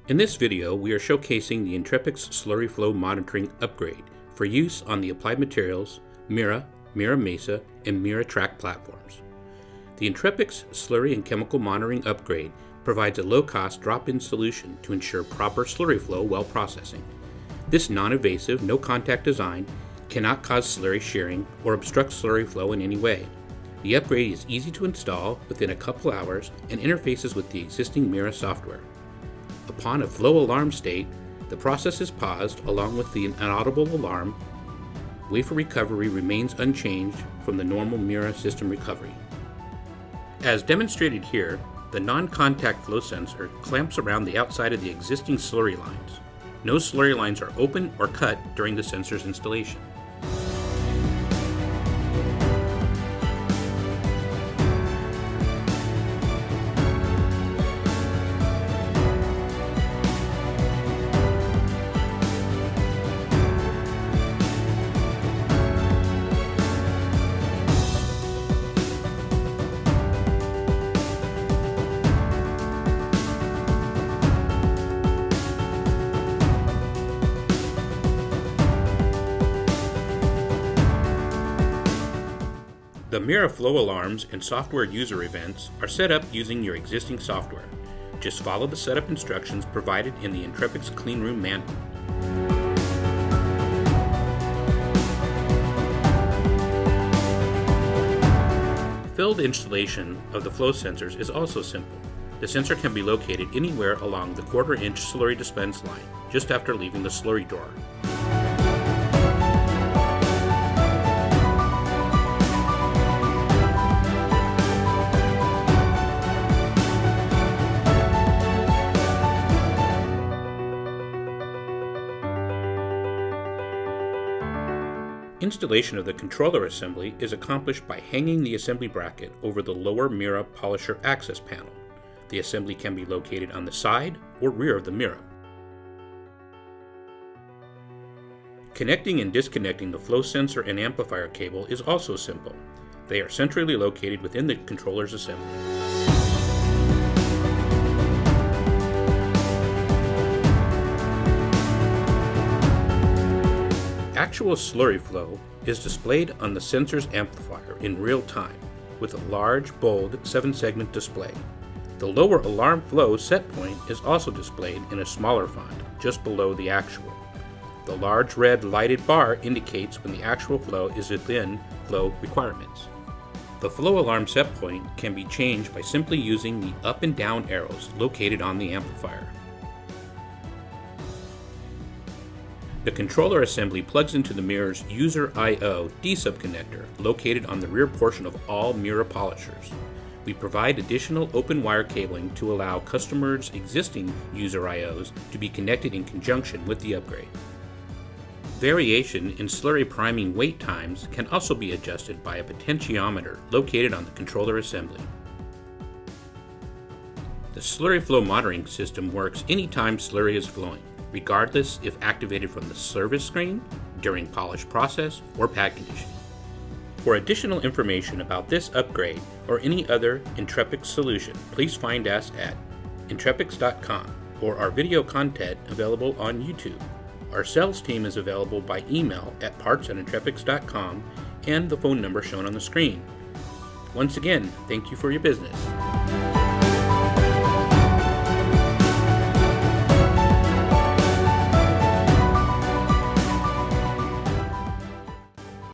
In this video, we are showcasing the Intrepix Slurry Flow Monitoring Upgrade for use on the Applied Materials Mirra, Mirra Mesa, and Mirra Track platforms. The Intrepix Slurry and Chemical Monitoring Upgrade provides a low-cost drop-in solution to ensure proper slurry flow while processing. This non-invasive, no-contact design cannot cause slurry shearing or obstruct slurry flow in any way. The upgrade is easy to install within a couple hours and interfaces with the existing Mirra software. Upon a flow alarm state, the process is paused along with the inaudible alarm. Wafer recovery remains unchanged from the normal Mirra system recovery. As demonstrated here, the non-contact flow sensor clamps around the outside of the existing slurry lines. No slurry lines are open or cut during the sensor's installation. The Mirra flow alarms and software user events are set up using your existing software. Just follow the setup instructions provided in the Intrepix Cleanroom manual. Field installation of the flow sensors is also simple. The sensor can be located anywhere along the 1/4-inch slurry dispense line, just after leaving the slurry door. Installation of the controller assembly is accomplished by hanging the assembly bracket over the lower Mirra polisher access panel. The assembly can be located on the side or rear of the Mirra. Connecting and disconnecting the flow sensor and amplifier cable is also simple. They are centrally located within the controller's assembly. Actual slurry flow is displayed on the sensor's amplifier in real time with a large, bold 7-segment display. The lower alarm flow set point is also displayed in a smaller font just below the actual. The large red lighted bar indicates when the actual flow is within flow requirements. The flow alarm set point can be changed by simply using the up and down arrows located on the amplifier. The controller assembly plugs into the Mirra's User I/O D-sub connector located on the rear portion of all Mirra polishers. We provide additional open wire cabling to allow customers' existing User I/Os to be connected in conjunction with the upgrade. Variation in slurry priming wait times can also be adjusted by a potentiometer located on the controller assembly. The slurry flow monitoring system works anytime slurry is flowing, regardless if activated from the service screen, during polish process, or pad conditioning. For additional information about this upgrade or any other Intrepix solution, please find us at intrepix.com or our video content available on YouTube. Our sales team is available by email at parts@intrepix.com and the phone number shown on the screen. Once again, thank you for your business.